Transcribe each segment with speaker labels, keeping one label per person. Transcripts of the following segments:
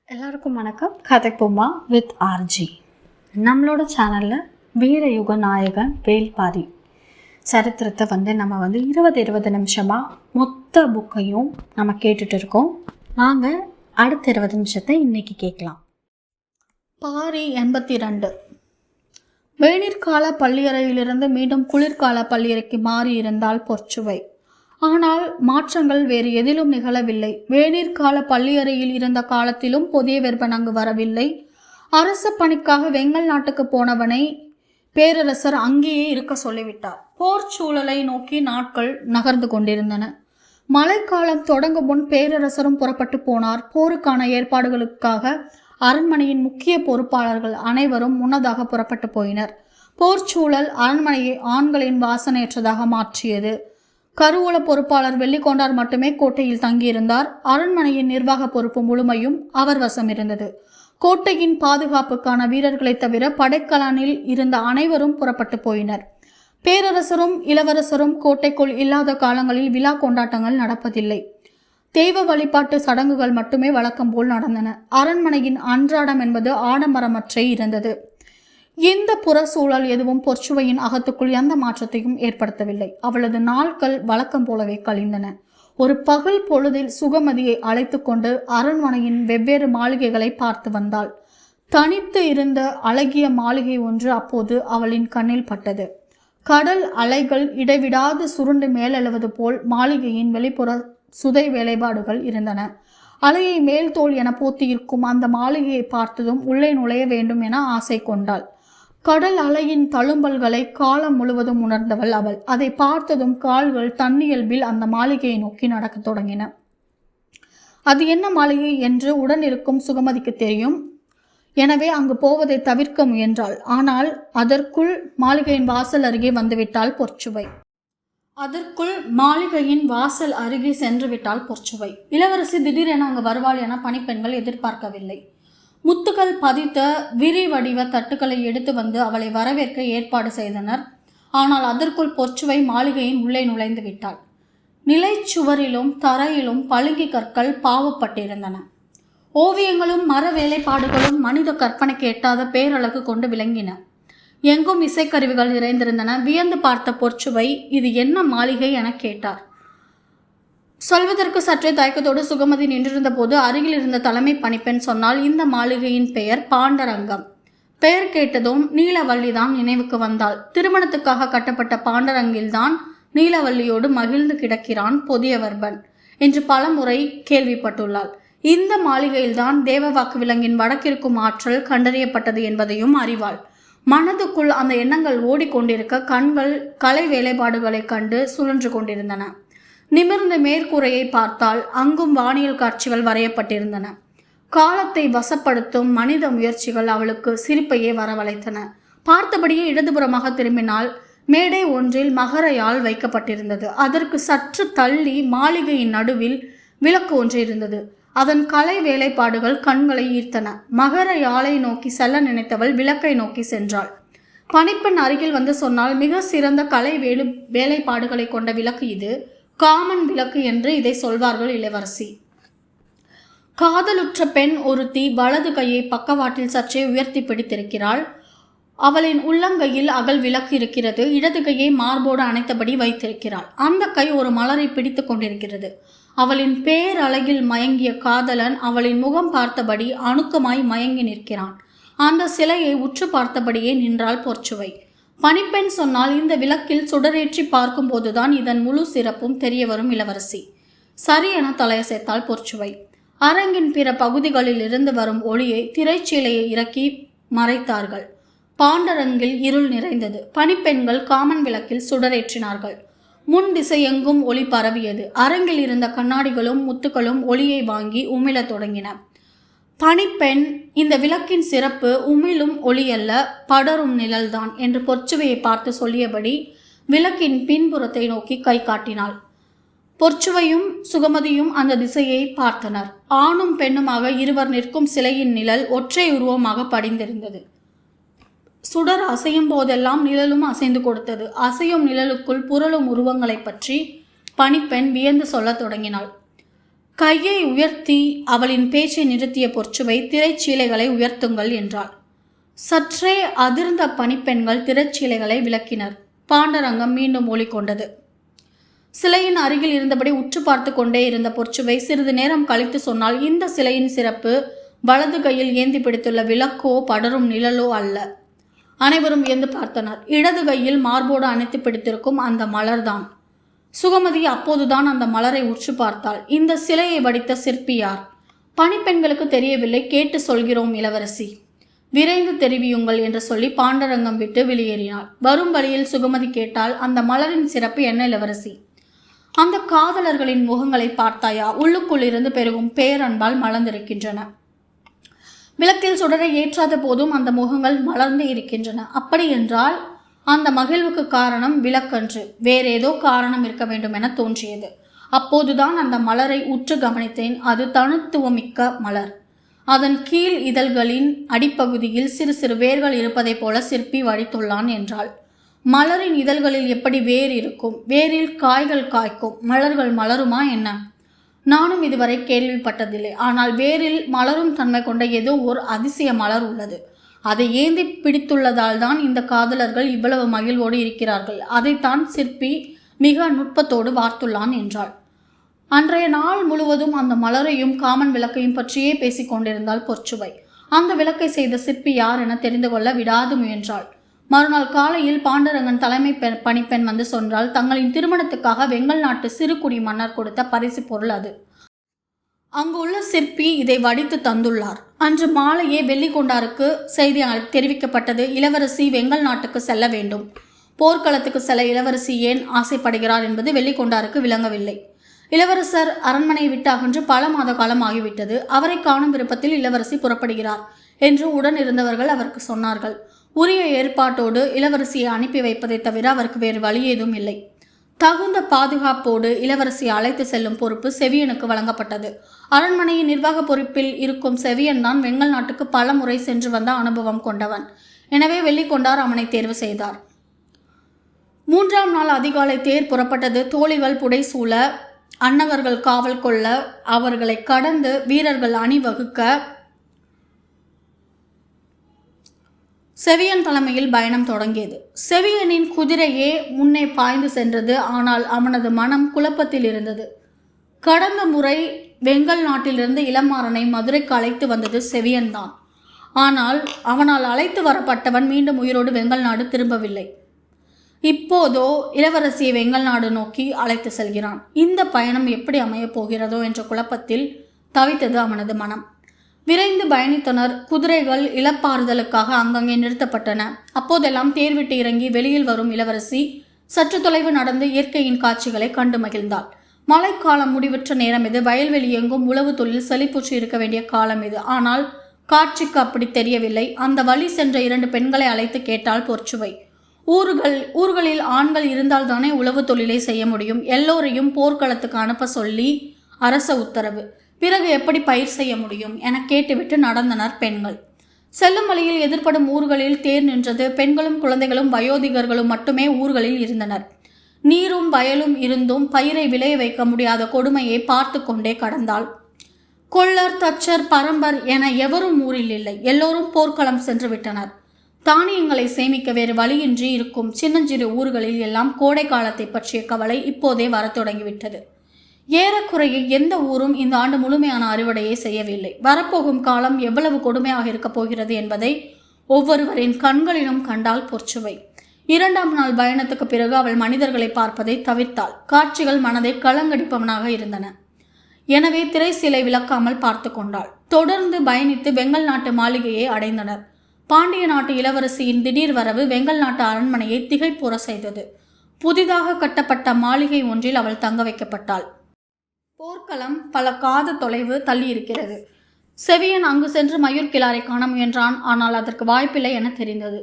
Speaker 1: எல்லாருக்கும் வணக்கம். கதைப்போமா with RJ. நம்மளோட சேனலில் வீரயுக நாயகன் வேல்பாரி சரித்திரத்தை நம்ம 20 நிமிஷமாக மொத்த புக்கையும் நம்ம கேட்டுட்டு இருக்கோம். வாங்க அடுத்த 20 நிமிஷத்தை இன்னைக்கு கேட்கலாம். பாரி 82. வெயிலிற்கால பள்ளியறையிலிருந்து மீண்டும் குளிர்கால பள்ளியறைக்கு மாறி இருந்தால் பொற்சுவை. ஆனால் மாற்றங்கள் வேறு எதிலும் நிகழவில்லை. வேநீர்கால பள்ளியறையில் இருந்த காலத்திலும் புதிய வெறுப்பன் அங்கு வரவில்லை. அரச பணிக்காக வெங்கல் நாட்டுக்கு போனவனை பேரரசர் அங்கேயே இருக்க சொல்லிவிட்டார். போர் சூழலை நோக்கி நாட்கள் நகர்ந்து கொண்டிருந்தன. மழைக்காலம் தொடங்கும் முன் பேரரசரும் புறப்பட்டு போனார். போருக்கான ஏற்பாடுகளுக்காக அரண்மனையின் முக்கிய பொறுப்பாளர்கள் அனைவரும் முன்னதாக புறப்பட்டு போயினர். போர் சூழல் அரண்மனையை ஆண்களின் வாசனையற்றதாக மாற்றியது. கருவூல பொறுப்பாளர் வெள்ளிக்கொண்டார் மட்டுமே கோட்டையில் தங்கியிருந்தார். அரண்மனையின் நிர்வாக பொறுப்பு முழுமையும் அவர் வசம் இருந்தது. கோட்டையின் பாதுகாப்புக்கான வீரர்களை தவிர படைக்கலனில் இருந்த அனைவரும் புறப்பட்டு போயினர். பேரரசரும் இளவரசரும் கோட்டைக்குள் இல்லாத காலங்களில் விழா கொண்டாட்டங்கள் நடப்பதில்லை. தெய்வ வழிபாட்டு சடங்குகள் மட்டுமே வழக்கம் போல் நடந்தன. அரண்மனையின் அன்றாடம் என்பது ஆடம்பரமற்றே இருந்தது. இந்த புற சூழல் எதுவும் பொற்சுவையின் அகத்துக்குள் எந்த மாற்றத்தையும் ஏற்படுத்தவில்லை. அவளது நாட்கள் வழக்கம் போலவே கழிந்தன. ஒரு பகல் பொழுதில் சுகமதியை அழைத்து கொண்டு அரண்மனையின் வெவ்வேறு மாளிகைகளை பார்த்து வந்தாள். தனித்து இருந்த அழகிய மாளிகை ஒன்று அப்போது அவளின் கண்ணில் பட்டது. கடல் அலைகள் இடைவிடாது சுருண்டு மேலெழுவது போல் மாளிகையின் வெளிப்புற சுதை வேலைப்பாடுகள் இருந்தன. அலையை மேல் தோல் என போத்தியிருக்கும் அந்த மாளிகையை பார்த்ததும் உள்ளே நுழைய வேண்டும் என ஆசை கொண்டாள். கடல் அலையின் தழும்பல்களை காலம் முழுவதும் உணர்ந்தவள் அவள். அதை பார்த்ததும் கால்கள் தன்னியல்பில் அந்த மாளிகையை நோக்கி நடக்க தொடங்கின. அது என்ன மாளிகை என்று உடன் இருக்கும் சுகமதிக்கு தெரியும். எனவே அங்கு போவதை தவிர்க்க முயன்றாள். ஆனால் அதற்குள் மாளிகையின் வாசல் அருகே வந்துவிட்டாள் பொற்சுவை. இளவரசி திடீரென அங்கு வருவாள் என பணிப்பெண்கள் எதிர்பார்க்கவில்லை. முத்துக்கள் பதித்த விரி வடிவ தட்டுக்களை எடுத்து வந்து அவளை வரவேற்க ஏற்பாடு செய்தனர். ஆனால் அதற்குள் பொற்சுவை மாளிகையின் உள்ளே நுழைந்து விட்டாள். நிலைச்சுவரிலும் தரையிலும் பளிங்கு கற்கள் பாவப்பட்டிருந்தன. ஓவியங்களும் மர வேலைப்பாடுகளும் மனித கற்பனைக்கு எட்டாத பேரழகு கொண்டு விளங்கின. எங்கும் இசைக்கருவிகள் நிறைந்திருந்தன. வியந்து பார்த்த பொற்சுவை இது என்ன மாளிகை என கேட்டார். சொல்வதற்கு சற்றே தயக்கத்தோடு சுகமதி நின்றிருந்த போது அருகில் இருந்த தலைமை பணிப்பெண் சொன்னால், இந்த மாளிகையின் பெயர் பாண்டரங்கம். பெயர் கேட்டதும் நீலவல்லிதான் நினைவுக்கு வந்தாள். திருமணத்துக்காக கட்டப்பட்ட பாண்டரங்கில்தான் நீலவல்லியோடு மகிழ்ந்து கிடக்கிறான் புதியவர்பன் என்று பலமுறை கேள்விப்பட்டுள்ளாள். இந்த மாளிகையில்தான் தேவவாக்கு விலங்கின் வடக்கிற்கும் ஆற்றல் கண்டறியப்பட்டது என்பதையும் அறிவாள். மனதுக்குள் அந்த எண்ணங்கள் ஓடிக்கொண்டிருக்க கண்கள் கலை வேலைப்பாடுகளை கண்டு சுழன்று கொண்டிருந்தன. நிமிர்ந்த மேற்கூரையை பார்த்தால் அங்கும் வானியல் காட்சிகள் வரையப்பட்டிருந்தன. காலத்தை வசப்படுத்தும் மனித முயற்சிகள் அவளுக்கு சிரிப்பையே வரவழைத்தன. பார்த்தபடியே இடதுபுறமாக திரும்பினால் மேடை ஒன்றில் மகர யாழ் வைக்கப்பட்டிருந்தது. அதற்கு சற்று தள்ளி மாளிகையின் நடுவில் விளக்கு ஒன்று இருந்தது. அதன் கலை வேலைப்பாடுகள் கண்களை ஈர்த்தன. மகர யாழை நோக்கி செல்ல நினைத்தவள் விளக்கை நோக்கி சென்றாள். பணிப்பெண் அருகில் வந்து சொன்னால், மிக சிறந்த கலை வேலைப்பாடுகளை கொண்ட விளக்கு இது. காமன் விளக்கு என்று இதை சொல்வார்கள் இளவரசி. காதலுற்ற பெண் ஒருத்தி வலது கையை பக்கவாட்டில் சற்றே உயர்த்தி பிடித்திருக்கிறாள். அவளின் உள்ளங்கையில் அகல் விளக்கு இருக்கிறது. இடது கையை மார்போடு அணைத்தபடி வைத்திருக்கிறாள். அந்த கை ஒரு மலரை பிடித்து கொண்டிருக்கிறது. அவளின் பேரழகில் மயங்கிய காதலன் அவளின் முகம் பார்த்தபடி அணுக்கமாய் மயங்கி நிற்கிறான். அந்த சிலையை உற்று பார்த்தபடியே நின்றாள் பொற்சுவை. பணிப்பெண் சொன்னால், இந்த விளக்கில் சுடரேற்றி பார்க்கும் போதுதான் இதன் முழு சிறப்பும் தெரிய வரும் இளவரசி. சரி என தலையசைத்தாள் பொற்சுவை. அரங்கின் பிற பகுதிகளில் இருந்து வரும் ஒளியை திரைச்சீலையை இறக்கி மறைத்தார்கள். பாண்டரங்கில் இருள் நிறைந்தது. பணிப்பெண்கள் காமன் விளக்கில் சுடரேற்றினார்கள். முன் திசையெங்கும் ஒளி பரவியது. அரங்கில் இருந்த கண்ணாடிகளும் முத்துக்களும் ஒளியை வாங்கி உமிழத் தொடங்கின. பணிப்பெண், இந்த விளக்கின் சிறப்பு உமிழும் ஒளியல்ல, படரும் நிழல்தான் என்று பொற்சுவையை பார்த்து சொல்லியபடி விளக்கின் பின்புறத்தை நோக்கி கை காட்டினாள். பொற்சுவையும் சுகமதியும் அந்த திசையை பார்த்தனர். ஆணும் பெண்ணுமாக இருவர் நிற்கும் சிலையின் நிழல் ஒற்றை உருவமாக படிந்திருந்தது. சுடர் அசையும் போதெல்லாம் நிழலும் அசைந்து கொடுத்தது. அசையும் நிழலுக்குள் புரளும் உருவங்களை பற்றி பணிப்பெண் வியந்து சொல்ல தொடங்கினாள். கையை உயர்த்தி அவளின் பேச்சை நிறுத்திய பொற்சுவை திரைச்சீலைகளை உயர்த்துங்கள் என்றாள். சற்றே அதிர்ந்த பணிப்பெண்கள் திரைச்சீலைகளை விலக்கினர். பாண்டரங்கம் மீண்டும் ஓலிக்கொண்டது. சிலையின் அருகில் இருந்தபடி உற்று பார்த்து கொண்டே இருந்த பொற்சுவை சிறிது நேரம் கழித்து சொன்னால், இந்த சிலையின் சிறப்பு வலது கையில் ஏந்தி பிடித்துள்ள விளக்கோ படரும் நிழலோ அல்ல. அனைவரும் வியந்து பார்த்தனர். இடது கையில் மார்போடு அணைத்து பிடித்திருக்கும் அந்த மலர்தான். சுகமதி அப்போதுதான் அந்த மலரை உற்று பார்த்தாள். இந்த சிலையை வடித்த சிற்பி யார்? பணிப்பெண்களுக்கு தெரியவில்லை. கேட்டு சொல்கிறோம் இளவரசி, விரைந்து தெரிவியுங்கள் என்று சொல்லி பாண்டரங்கம் விட்டு வெளியேறினாள். வரும் வழியில் சுகமதி கேட்டால், அந்த மலரின் சிறப்பு என்ன இளவரசி? அந்த காதலர்களின் முகங்களை பார்த்தாயா? உள்ளுக்குள் இருந்து பெருகும் பேரன்பால் மலர்ந்திருக்கின்றன. விளக்கில் சுடரை ஏற்றாத போதும் அந்த முகங்கள் மலர்ந்து இருக்கின்றன. அப்படி என்றால் அந்த மகிழ்வுக்கு காரணம் விளக்கன்று, வேறேதோ காரணம் இருக்க வேண்டும் என தோன்றியது. அப்போதுதான் அந்த மலரை உற்று கவனித்தேன். அது தனித்துவமிக்க மலர். அதன் கீழ் இதழ்களின் அடிப்பகுதியில் சிறு சிறு வேர்கள் இருப்பதைப் போல சிற்பி வடித்துள்ளான் என்றாள். மலரின் இதழ்களில் எப்படி வேர் இருக்கும்? வேரில் காய்கள் காய்க்கும், மலர்கள் மலருமா என்ன? நானும் இதுவரை கேள்விப்பட்டதில்லை. ஆனால் வேரில் மலரும் தன்மை கொண்ட ஏதோ ஒரு அதிசய மலர் உள்ளது. அதை ஏந்தி பிடித்துள்ளதால் தான் இந்த காதலர்கள் இவ்வளவு மகிழ்வோடு இருக்கிறார்கள். அதைத்தான் சிற்பி மிக நுட்பத்தோடு வார்த்துள்ளான் என்றாள். அன்றைய நாள் முழுவதும் அந்த மலரையும் காமன் விளக்கையும் பற்றியே பேசிக் கொண்டிருந்தாள் பொற்சுவை. அந்த விளக்கை செய்த சிற்பி யார் என தெரிந்து கொள்ள விடாது முயன்றாள். மறுநாள் காலையில் பாண்டரங்கன் தலைமை பணிப்பெண் வந்து சொன்னால், தங்களின் திருமணத்துக்காக வெங்கல் நாட்டு சிறுகுடி மன்னர் கொடுத்த பரிசு பொருள் அது. அங்குள்ள சிற்பி இதை வடித்து தந்துள்ளார். அன்று மாலையே வெள்ளிக்கொண்டாருக்கு செய்தி தெரிவிக்கப்பட்டது. இளவரசி வெங்கல் நாட்டுக்கு செல்ல வேண்டும். போர்க்களத்துக்கு செல்ல இளவரசி ஏன் ஆசைப்படுகிறார் என்பது வெள்ளிக்கொண்டாருக்கு விளங்கவில்லை. இளவரசர் அரண்மனையை விட்டு அகன்று பல மாத காலம் ஆகிவிட்டது. அவரை காணும் விருப்பத்தில் இளவரசி புறப்படுகிறார் என்று உடன் இருந்தவர்கள் அவருக்கு சொன்னார்கள். உரிய ஏற்பாட்டோடு இளவரசியை அனுப்பி வைப்பதை தவிர அவருக்கு வேறு வழி ஏதும் இல்லை. தகுந்த பாதுகாப்போடு இளவரசியை அழைத்து செல்லும் பொறுப்பு செவியனுக்கு வழங்கப்பட்டது. அரண்மனையின் நிர்வாக பொறுப்பில் இருக்கும் செவியன் தான் வெங்கல் நாட்டுக்கு பல முறை சென்று வந்த அனுபவம் கொண்டவன். எனவே வெள்ளிக்கொண்டார் அவனை தேர்வு செய்தார். 3ஆம் நாள் அதிகாலை தேர் புறப்பட்டது. தோழிகள் புடைசூழ, அன்னவர்கள் காவல் கொள்ள, அவர்களை கடந்து வீரர்கள் அணிவகுக்க செவியன் தலைமையில் பயணம் தொடங்கியது. செவியனின் குதிரையே முன்னே பாய்ந்து சென்றது. ஆனால் அவனது மனம் குழப்பத்தில் இருந்தது. கடந்த முறை வெங்கல் நாட்டிலிருந்து இளமாறனை மதுரைக்கு அழைத்து வந்தது செவியன்தான். ஆனால் அவனால் அழைத்து வரப்பட்டவன் மீண்டும் உயிரோடு வெங்கல் நாடு திரும்பவில்லை. இப்போதோ இளவரசியை வெங்கல் நாடு நோக்கி அழைத்து செல்கிறான். இந்த பயணம் எப்படி அமையப் போகிறதோ என்ற குழப்பத்தில் தவித்தது அவனது மனம். விரைந்து பயணித்தனர். குதிரைகள் இளப்பாறுதலுக்காக அங்கங்கே நிறுத்தப்பட்டன. அப்போதெல்லாம் தேர் விட்டு இறங்கி வெளியில் வரும் இளவரசி சற்று தொலைவு நடந்து இயற்கையின் காட்சிகளை கண்டு மகிழ்ந்தாள். மழைக்காலம் முடிவுற்ற நேரம் இது. வயல்வெளி எங்கும் உழவு தொழில் செழிப்புற்று இருக்க வேண்டிய காலம் இது. ஆனால் காட்சிக்கு அப்படி தெரியவில்லை. அந்த வழி சென்ற 2 பெண்களை அழைத்து கேட்டாள் பொற்சுவை. ஊர்களில் ஆண்கள் இருந்தால் தானே உழவு தொழிலை செய்ய முடியும். எல்லோரையும் போர்க்களத்துக்கு அனுப்ப சொல்லி அரச உத்தரவு. பிறகு எப்படி பயிர் செய்ய முடியும் என கேட்டுவிட்டு நடந்தனர் பெண்கள். செல்லும் வழியில் எதிர்ப்படும் ஊர்களில் தேர் நின்றது. பெண்களும் குழந்தைகளும் வயோதிகர்களும் மட்டுமே ஊர்களில் இருந்தனர். நீரும் வயலும் இருந்தும் பயிரை விளைய வைக்க முடியாத கொடுமையை பார்த்து கொண்டே கடந்தாள். கொள்ளர், தச்சர், பரம்பர் என எவரும் ஊரில் இல்லை. எல்லோரும் போர்க்களம் சென்று விட்டனர். தானியங்களை சேமிக்க வேறு வழியின்றி இருக்கும் சின்னஞ்சிறு ஊர்களில் எல்லாம் கோடை காலத்தை பற்றிய கவலை இப்போதே வர தொடங்கிவிட்டது. ஏறக்குறைய எந்த ஊரும் இந்த ஆண்டு முழுமையான அறுவடையை செய்யவில்லை. வரப்போகும் காலம் எவ்வளவு கொடுமையாக இருக்கப் போகிறது என்பதை ஒவ்வொருவரின் கண்களிலும் கண்டால் பொற்சுவை. 2ஆம் நாள் பயணத்துக்கு பிறகு அவள் மனிதர்களை பார்ப்பதை தவிர்த்தாள். காட்சிகள் மனதை கலங்கடிப்பவனாக இருந்தன. எனவே திரைசீலை விளக்காமல் பார்த்து கொண்டாள். தொடர்ந்து பயணித்து வெங்கல் நாட்டு மாளிகையை அடைந்தனர். பாண்டிய நாட்டு இளவரசியின் திடீர் வரவு வெங்கல் நாட்டு அரண்மனையை திகைப்புற செய்தது. புதிதாக கட்டப்பட்ட மாளிகை ஒன்றில் அவள் தங்க வைக்கப்பட்டாள். போர்க்களம் பல காத தொலைவு தள்ளி இருக்கிறது. செவியன் அங்கு சென்று மயூர் கிளாரை காண முயன்றான். ஆனால் அதற்கு வாய்ப்பில்லை என தெரிந்தது.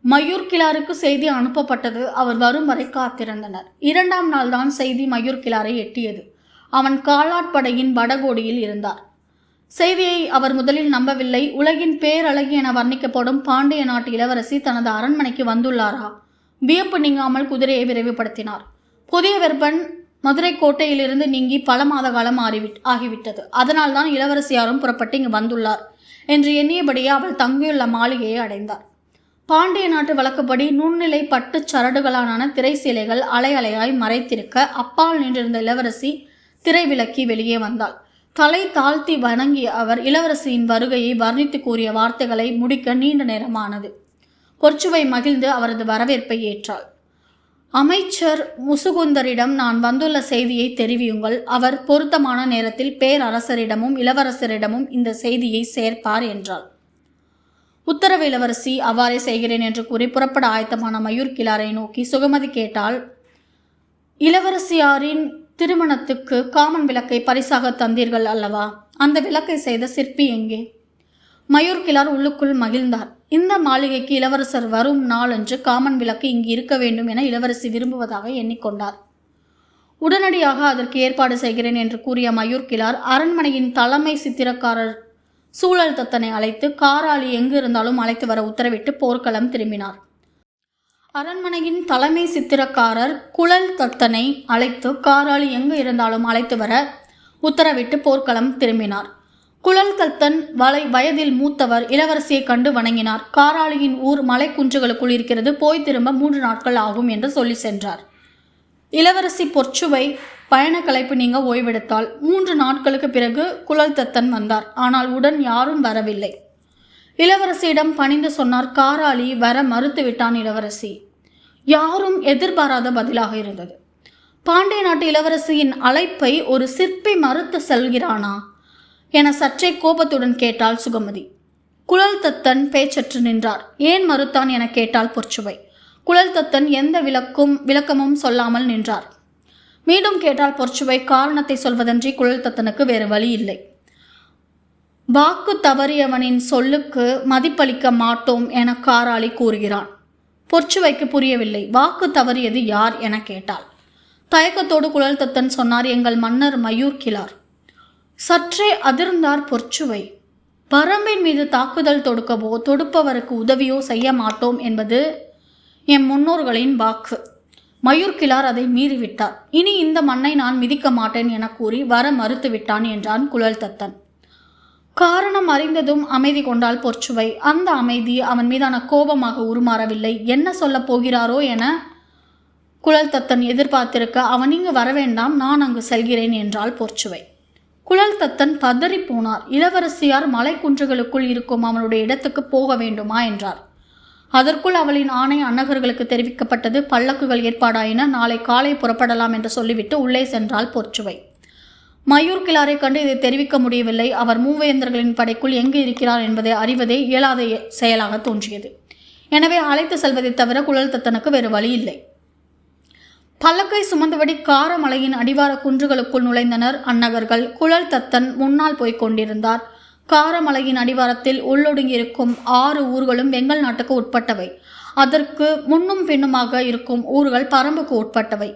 Speaker 1: மயூர் கிளாருக்கு செய்தி அனுப்பப்பட்டது. அவர் வரும் வரை காத்திருந்தனர். 2ஆம் நாள் தான் செய்தி மயூர் கிளாரை எட்டியது. அவன் காலாட்படையின் வடகோடியில் இருந்தார். செய்தியை அவர் முதலில் நம்பவில்லை. உலகின் பேரழகி என வர்ணிக்கப்படும் பாண்டிய நாட்டு இளவரசி தனது அரண்மனைக்கு வந்துள்ளாரா? வியப்பு நீங்காமல் குதிரையை விரைவுபடுத்தினார். புதிய வெப்பன் மதுரை கோட்டையிலிருந்து நீங்கி பல மாத காலம் ஆகிவிட்டது. அதனால்தான் இளவரசியாரும் புறப்பட்டு இங்கு வந்துள்ளார் என்று எண்ணியபடியே அவள் தங்கியுள்ள மாளிகையை அடைந்தார். பாண்டிய நாட்டு வழக்கப்படி நுண்ணிலை பட்டு சரடுகளான திரை சீலைகள் அலை அலையாய் மறைத்திருக்க அப்பால் நின்றிருந்த இளவரசி திரை விலக்கி வெளியே வந்தாள். தலை தாழ்த்தி வணங்கிய அவர் இளவரசியின் வருகையை வர்ணித்து கூறிய வார்த்தைகளை முடிக்க நீண்ட நேரமானது. பொற்சுவை மகிழ்ந்து அவரது வரவேற்பை ஏற்றாள். அமைச்சர் முசுகுந்தரிடம் நான் வந்துள்ள செய்தியை தெரிவியுங்கள். அவர் பொருத்தமான நேரத்தில் பேரரசரிடமும் இளவரசரிடமும் இந்த செய்தியை சேர்ப்பார் என்றாள். உத்தரவு இளவரசி, அவ்வாறே செய்கிறேன் என்று கூறி புறப்பட ஆயத்தமான மயூர் கிழாரை நோக்கி சுகமதி கேட்டாள், இளவரசியாரின் திருமணத்துக்கு காமன் விளக்கை பரிசாக தந்தீர்கள் அல்லவா? அந்த விளக்கை செய்த சிற்பி எங்கே? மயூர் கிழார் உள்ளுக்குள் மகிழ்ந்தார். இந்த மாளிகைக்கு இளவரசர் வரும் நாளன்று காமன் விளக்கு இங்கு இருக்க வேண்டும் என இளவரசி விரும்புவதாக எண்ணிக்கொண்டார். உடனடியாக அதற்கு ஏற்பாடு செய்கிறேன் என்று கூறிய மயூர் கிழார் அரண்மனையின் தலைமை சித்திரக்காரர் சூழல் தத்தனை அழைத்து காராளி எங்கு இருந்தாலும் அழைத்து வர உத்தரவிட்டு போர்க்களம் திரும்பினார். அரண்மனையின் தலைமை சித்திரக்காரர் குழல் தத்தனை அழைத்து காராளி எங்கு இருந்தாலும் அழைத்து வர உத்தரவிட்டு போர்க்களம் திரும்பினார். குழல் தத்தன் வயதில் மூத்தவர். இளவரசியை கண்டு வணங்கினார். காராளியின் ஊர் மலை குன்றுகளுக்குள் இருக்கிறது, போய் திரும்ப 3 நாட்கள் ஆகும் என்று சொல்லி சென்றார். இளவரசி பொற்சுவை பயண களைப்பு நீங்க ஓய்வெடுத்தாள். 3 நாட்களுக்கு பிறகு குழல் தத்தன் வந்தார். ஆனால் உடன் யாரும் வரவில்லை. இளவரசியிடம் பணிந்து சொன்னார். காராளி வர மறுத்து விட்டான். இளவரசி. யாரும் எதிர்பாராத பதிலாக இருந்தது. பாண்டிய நாட்டு இளவரசியின் அழைப்பை ஒரு சிற்பி மறுத்து செல்கிறானா என சற்றே கோபத்துடன் கேட்டாள் சுகமதி. குழல் தத்தன் பேச்சற்று நின்றார். ஏன் மறுத்தான் என கேட்டாள் பொற்சுவை. குழல் தத்தன் எந்த விளக்கமும் சொல்லாமல் நின்றார். மீண்டும் கேட்டால் பொற்சுவை. காரணத்தை சொல்வதன்றி குழல் தத்தனுக்கு வேறு வழி இல்லை. வாக்கு தவறியவனின் சொல்லுக்கு மதிப்பளிக்க மாட்டோம் என காராளி கூறுகிறான். பொற்சுவைக்கு புரியவில்லை. வாக்கு தவறியது யார் என கேட்டாள். தயக்கத்தோடு குழல் தத்தன் சொன்னார், எங்கள் மன்னர் மயூர் கிழார். சற்றே அதிர்ந்தார் பொற்சுவை. பரம்பின் மீது தாக்குதல் தொடுக்கவோ தொடுப்பவருக்கு உதவியோ செய்ய மாட்டோம் என்பது என் முன்னோர்களின் வாக்கு. மயூர் கிழார் அதை மீறிவிட்டார். இனி இந்த மண்ணை நான் மிதிக்க மாட்டேன் என கூறி வர மறுத்து விட்டான் என்றான் குழல் தத்தன். காரணம் அறிந்ததும் அமைதி கொண்டாள் பொற்சுவை. அந்த அமைதி அவன் மீதான கோபமாக உருமாறவில்லை. என்ன சொல்லப் போகிறாரோ என குழல் தத்தன் எதிர்பார்த்திருக்க, அவன் இங்கு வரவேண்டாம், நான் அங்கு செல்கிறேன் என்றாள் பொற்சுவை. குழல் தத்தன் பதறி போனார். இளவரசியார் மலை குன்றுகளுக்குள் இருக்கும் அவனுடைய இடத்துக்கு போக வேண்டுமா என்றார். அதற்குள் அவளின் ஆணை அன்னகர்களுக்கு தெரிவிக்கப்பட்டது. பல்லக்குகள் ஏற்பாடாயின. நாளை காலை புறப்படலாம் என்று சொல்லிவிட்டு உள்ளே சென்றாள் பொற்சுவை. மயூர் கிழாரை கண்டு இதை தெரிவிக்க முடியவில்லை. அவர் மூவேந்தர்களின் படைக்குள் எங்கு இருக்கிறார் என்பதை அறிவதே இயலாத செயலாக தோன்றியது. எனவே அழைத்து செல்வதை தவிர குழல் தத்தனுக்கு வேறு வழி இல்லை. பல்லக்கை சுமந்தபடி காரமலையின் அடிவார குன்றுகளுக்குள் நுழைந்தனர் அன்னகர்கள். குழல் தத்தன் முன்னால் போய்க் கொண்டிருந்தார். காரமலையின் அடிவாரத்தில் உள்ளொடுங்கியிருக்கும் 6 ஊர்களும் வெங்கல் நாட்டுக்கு உட்பட்டவை. அதற்கு முன்னும் பின்னுமாக இருக்கும் ஊர்கள் பரம்புக்கு உட்பட்டவை.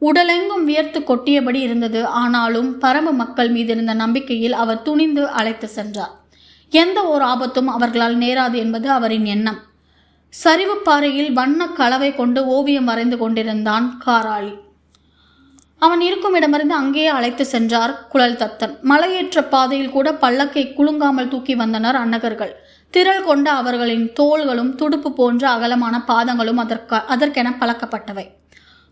Speaker 1: உடலெங்கும் வியர்த்து கொட்டியபடி இருந்தது. ஆனாலும் பரம்பு மக்கள் மீது இருந்த நம்பிக்கையில் அவர் துணிந்து அழைத்து சென்றார். எந்த ஓர் ஆபத்தும் அவர்களால் நேராது என்பது அவரின் எண்ணம். சரிவு பாறையில் வண்ண கலவை கொண்டு ஓவியம் வரைந்து கொண்டிருந்தான் காராளி. அவன் இருக்கும் இடமிருந்து அங்கேயே அழைத்து சென்றார் குழல் தத்தன். மலையேற்ற பாதையில் கூட பல்லக்கை குலுங்காமல் தூக்கி வந்தனர் அன்னகர்கள். திரள் கொண்ட அவர்களின் தோள்களும் துடுப்பு போன்ற அகலமான பாதங்களும் அதற்கென பழக்கப்பட்டவை.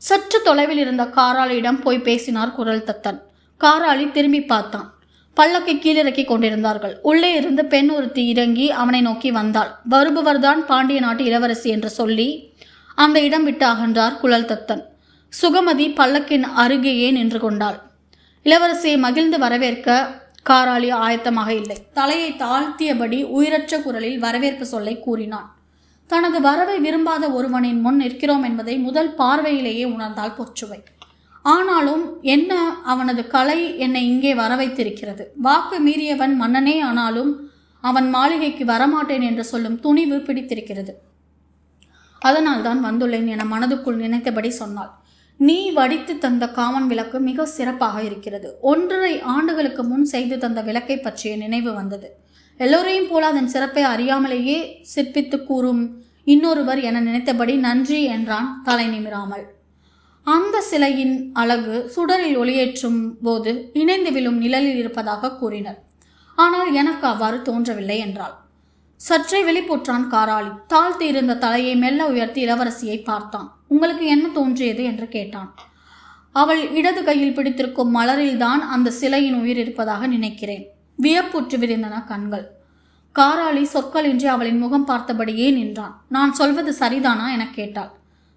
Speaker 1: சற்று தொலைவில் இருந்த காராளியிடம் போய் பேசினார் குழல் தத்தன். காராளி திரும்பி பார்த்தான். பல்லக்கை கீழிறக்கி கொண்டிருந்தார்கள். உள்ளே இருந்து பெண் ஒருத்தி இறங்கி அவனை நோக்கி வந்தாள். வருபவர்தான் பாண்டிய நாட்டு இளவரசி என்று சொல்லி அந்த இடம் விட்டு அகன்றார் குழல் தத்தன். சுகமதி பல்லக்கின் அருகேயே நின்று கொண்டாள். இளவரசியை மகிழ்ந்து வரவேற்க காராளி ஆயத்தமாக இல்லை. தலையை தாழ்த்தியபடி உயிரற்ற குரலில் வரவேற்பு சொல்லை கூறினான். தனது வரவை விரும்பாத ஒருவனின் முன் நிற்கிறோம் என்பதை முதல் பார்வையிலேயே உணர்ந்தாள் பொற்சுவை. ஆனாலும் என்ன அவனது கலை என்னை இங்கே வர வைத்திருக்கிறது. வாக்கு மீறியவன் மன்னனே ஆனாலும் அவன் மாளிகைக்கு வரமாட்டேன் என்று சொல்லும் துணிவு பிடித்திருக்கிறது. அதனால் தான் வந்துள்ளேன் என மனதுக்குள் நினைத்தபடி சொன்னாள். நீ வடித்து தந்த காமன் விளக்கு மிக சிறப்பாக இருக்கிறது. 1.5 ஆண்டுகளுக்கு முன் செய்து தந்த விளக்கை பற்றிய நினைவு வந்தது. எல்லோரையும் போல அதன் சிறப்பை அறியாமலேயே சிற்பித்து கூறும் இன்னொருவர் என நினைத்தபடி நன்றி என்றான் தலை நிமிராமல். அந்த சிலையின் அழகு சுடரில் ஒளியேற்றும் போது இணைந்து விழும் நிழலில் இருப்பதாக கூறினர். ஆனால் எனக்கு அவ்வாறு தோன்றவில்லை என்றாள். சற்றே வெளிப்பொற்றான் காராளி. தாழ்த்தி இருந்த தலையை மெல்ல உயர்த்தி இளவரசியை பார்த்தான். உங்களுக்கு என்ன தோன்றியது என்று கேட்டான். அவள் இடது கையில் பிடித்திருக்கும் மலரில்தான் அந்த சிலையின் உயிர் இருப்பதாக நினைக்கிறேன். வியப்புற்று விரிந்தன கண்கள். காராளி சொற்களின்றி அவளின் முகம் பார்த்தபடியே நின்றான். நான் சொல்வது சரிதானா என கேட்டாள்.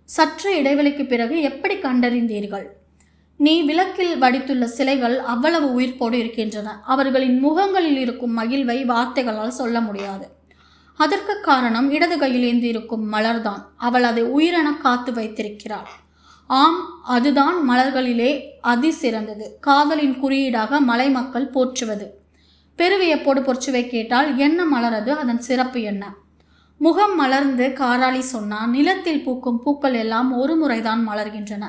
Speaker 1: சற்று இடைவெளிக்கு பிறகு எப்படி கண்டறிந்தீர்கள்? நீ விளக்கில் வடித்துள்ள சிலைகள் அவ்வளவு உயிர்ப்போடு இருக்கின்றன. அவர்களின் முகங்களில் இருக்கும் மகிழ்வை வார்த்தைகளால் சொல்ல முடியாது. அதற்கு காரணம் இடது கையில் ஏந்தி இருக்கும் மலர்தான். அவள் அதை உயிரென காத்து வைத்திருக்கிறாள். ஆம், அதுதான் மலர்களிலே அதிசிறந்தது. காதலின் குறியீடாக மலை மக்கள் போற்றுவது. பெருவியப்போடு பொற்சுவை கேட்டால் என்ன மலரது? அதன் சிறப்பு என்ன? முகம் மலர்ந்து காராளி சொன்னான். நிலத்தில் பூக்கும் பூக்கள் எல்லாம் ஒரு முறைதான் மலர்கின்றன,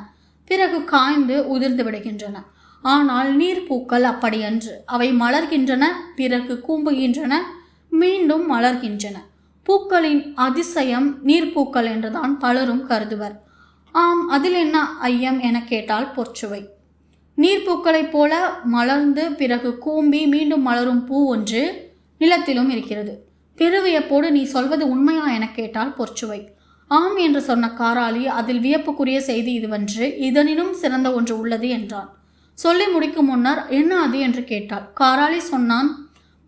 Speaker 1: பிறகு காய்ந்து உதிர்ந்து விடுகின்றன. ஆனால் நீர்ப்பூக்கள் அப்படியன்று. அவை மலர்கின்றன, பிறகு கூம்புகின்றன, மீண்டும் மலர்கின்றன. பூக்களின் அதிசயம் நீர்ப்பூக்கள் என்றுதான் பலரும் கருதுவர். ஆம், அதில் என்ன ஐயம் என கேட்டால் பொற்சுவை. நீர்ப்பூக்களைப் போல மலர்ந்து பிறகு கூம்பி மீண்டும் மலரும் பூ ஒன்று நிலத்திலும் இருக்கிறது. பெருவியப்போடு நீ சொல்வது உண்மையா என கேட்டால் பொற்சுவை. ஆம் என்று சொன்ன காராளி, அதில் வியப்புக்குரிய செய்தி இதுவென்று, இதனினும் சிறந்த ஒன்று உள்ளது என்றான். சொல்லி முடிக்கும் முன்னர் என்ன அது என்று கேட்டாள். காராளி சொன்னான்.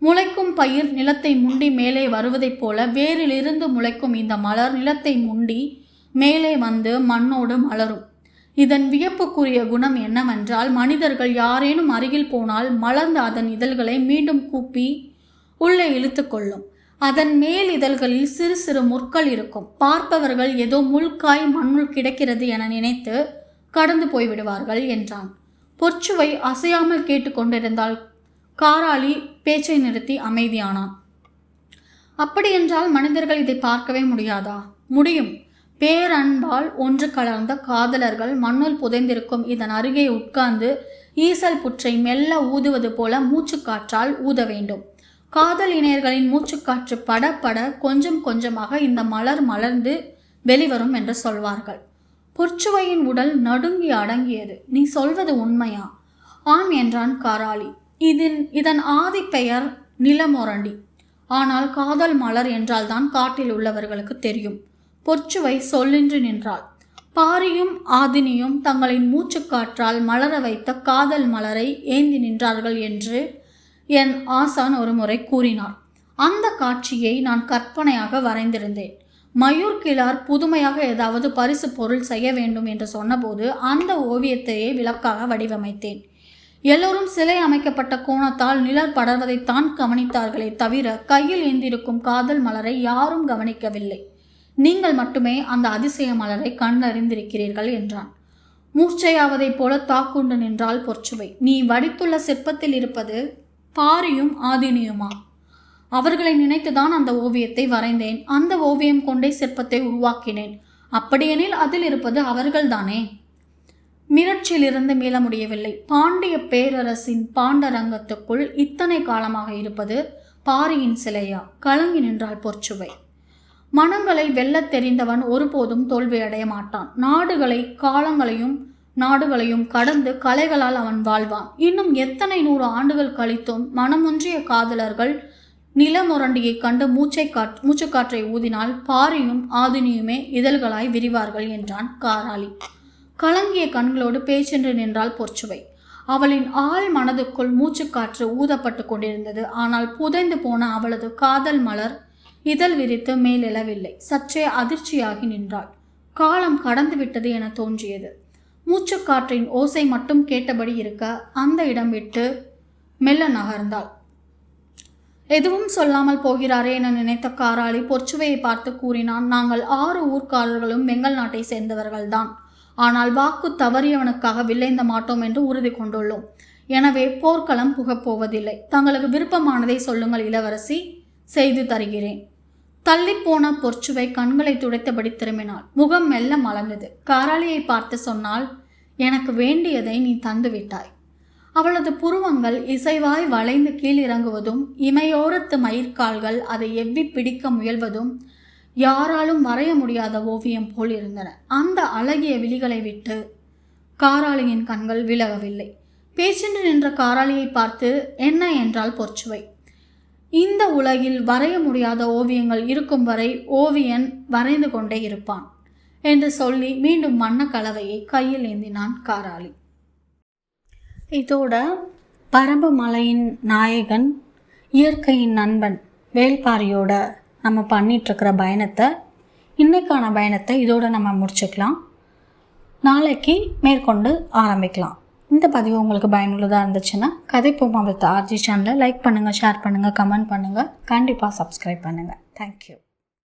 Speaker 1: முளைக்கும் பயிர் நிலத்தை முண்டி மேலே வருவதைப் போல வேரிலிருந்து முளைக்கும் இந்த மலர் நிலத்தை முண்டி மேலே வந்து மண்ணோடு மலரும். இதன் வியப்புக்குரிய குணம் என்னவென்றால், மனிதர்கள் யாரேனும் அருகில் போனால் மலர்ந்த அதன் இதழ்களை மீண்டும் கூப்பி உள்ளே இழுத்து கொள்ளும். அதன் மேல் இதழ்களில் சிறு சிறு முற்கள் இருக்கும். பார்ப்பவர்கள் ஏதோ முள்காய் மண்ணுள் கிடக்கிறது என நினைத்து கடந்து போய்விடுவார்கள் என்றான். பொற்சுவை அசையாமல் கேட்டுக்கொண்டிருந்தால் காராளி பேச்சை நிறுத்தி அமைதியானான். அப்படியென்றால் மனிதர்கள் இதை பார்க்கவே முடியாதா? முடியும். பேரன்பால் ஒன்று கலர்ந்த காதலர்கள் மண்ணுள் புதைந்திருக்கும் இதன் அருகே உட்கார்ந்து ஈசல் புற்றை மெல்ல ஊதுவது போல மூச்சுக்காற்றால் ஊத வேண்டும். காதல் இணையர்களின் மூச்சுக்காற்று பட பட கொஞ்சம் கொஞ்சமாக இந்த மலர் மலர்ந்து வெளிவரும் என்று சொல்வார்கள். பொற்சுவையின் உடல் நடுங்கி அடங்கியது. நீ சொல்வது உண்மையா? ஆம் என்றான் காராளி. இதன் ஆதி பெயர் நிலமொரண்டி. ஆனால் காதல் மலர் என்றால்தான் காட்டில் உள்ளவர்களுக்கு தெரியும். பொற்சுவை சொல்லின்றி நின்றாள். பாரியும் ஆதினியும் தங்களின் மூச்சுக்காற்றால் மலர வைத்த காதல் மலரை ஏந்தி நின்றார்கள் என்று என் ஆசான் ஒரு முறை கூறினார். அந்த காட்சியை நான் கற்பனையாக வரைந்திருந்தேன். மயூர் கிளார் புதுமையாக ஏதாவது பரிசு பொருள் செய்ய வேண்டும் என்று சொன்னபோது அந்த ஓவியத்தையே விளக்காக வடிவமைத்தேன். எல்லோரும் சிலை அமைக்கப்பட்ட கோணத்தால் நிழல் படர்வதைத்தான் கவனித்தார்களே தவிர கையில் ஏந்திருக்கும் காதல் மலரை யாரும் கவனிக்கவில்லை. நீங்கள் மட்டுமே அந்த அதிசய மலரை கண்டறிந்திருக்கிறீர்கள் என்றான். மூர்ச்சையாவதைப் போல தாக்குண்டு நின்றால் பொற்சுவை. நீ வடித்துள்ள சிற்பத்தில் இருப்பது பாரியும் ஆதினியுமா? அவர்களை நினைத்துதான் அந்த ஓவியத்தை வரைந்தேன். அந்த ஓவியம் கொண்டே சிற்பத்தை உருவாக்கினேன். அப்படியெனில் அதில் இருப்பது அவர்கள்தானே? மிரட்சியிலிருந்து மீள முடியவில்லை. பாண்டிய பேரரசின் பாண்டரங்கத்துக்குள் இத்தனை காலமாக இருப்பது பாரியின் சிலையா? கலங்கி நின்றாள் பொற்சுவை. மனங்களை வெல்லத் தெரிந்தவன் ஒருபோதும் தோல்வியடைய மாட்டான். நாடுகளையும் கடந்து கலைகளால் அவன் வாழ்வான். இன்னும் எத்தனை 100 ஆண்டுகள் கழித்தும் மனமொன்றிய காதலர்கள் நிலமுரண்டியை கண்டு மூச்சுக்காற்றை ஊதினால் பாரியும் ஆதினியுமே இதழ்களாய் விரிவார்கள் என்றான் காராளி. கலங்கிய கண்களோடு பேச்சென்று நின்றாள் பொற்சுவை. அவளின் ஆள் மனதுக்குள் மூச்சுக்காற்று ஊதப்பட்டு கொண்டிருந்தது. ஆனால் புதைந்து போன அவளது காதல் மலர் இதழ் விரித்து மேலெழவில்லை. சற்றே அதிர்ச்சியாகி நின்றாள். காலம் கடந்து விட்டது என தோன்றியது. மூச்சுக்காற்றின் ஓசை மட்டும் கேட்டபடி இருக்க அந்த இடம் விட்டு மெல்ல நகர்ந்தாள். எதுவும் சொல்லாமல் போகிறாரே என நினைத்த காராளி பொற்சுவையை பார்த்து கூறினான். நாங்கள் 6 ஊர்க்காரர்களும் வெங்கல் நாட்டை சேர்ந்தவர்கள்தான். ஆனால் வாக்கு தவறியவனுக்காக வில்லைந்த மாட்டோம் என்று உறுதி கொண்டுள்ளோம். எனவே போர்க்களம் புகப்போவதில்லை. தங்களுக்கு விருப்பமானதை சொல்லுங்கள் இளவரசி, செய்து தருகிறேன். தள்ளிப்போன பொற்சுவை கண்களை துடைத்தபடி திரும்பினாள். முகம் மெல்ல மலர்ந்தது. காராளியை பார்த்து சொன்னால், எனக்கு வேண்டியதை நீ தந்துவிட்டாய். அவளது புருவங்கள் இசைவாய் வளைந்து கீழிறங்குவதும் இமையோரத்து மயிர்கால்கள் அதை எவ்வி பிடிக்க முயல்வதும் யாராலும் வரைய முடியாத ஓவியம் போல் இருந்தன. அந்த அழகிய விழிகளை விட்டு காராளியின் கண்கள் விலகவில்லை. பேச்சென்று நின்ற காராளியை பார்த்து, என்ன என்றால் பொற்சுவை. இந்த உலகில் வரைய முடியாத ஓவியங்கள் இருக்கும் வரை ஓவியன் வரைந்து கொண்டே இருப்பான் என்று சொல்லி மீண்டும் வண்ண கலவையை கையில் ஏந்தினான் காராளி. இதோட பரம்பு மலையின் நாயகன், இயற்கையின் நண்பன் வேள்பாரியோட நம்ம பண்ணிகிட்ருக்கிற பயணத்தை, இன்னைக்கான பயணத்தை இதோட நம்ம முடிச்சுக்கலாம். நாளைக்கு மேற்கொண்டு ஆரம்பிக்கலாம். இந்த பதிவு உங்களுக்கு பயனுள்ளதாக இருந்துச்சுன்னா கதைப்போமா வித் ஆர்ஜி சேனலை லைக் பண்ணுங்கள், ஷேர் பண்ணுங்கள், கமெண்ட் பண்ணுங்கள், கண்டிப்பாக சப்ஸ்கிரைப் பண்ணுங்கள். தேங்க்யூ.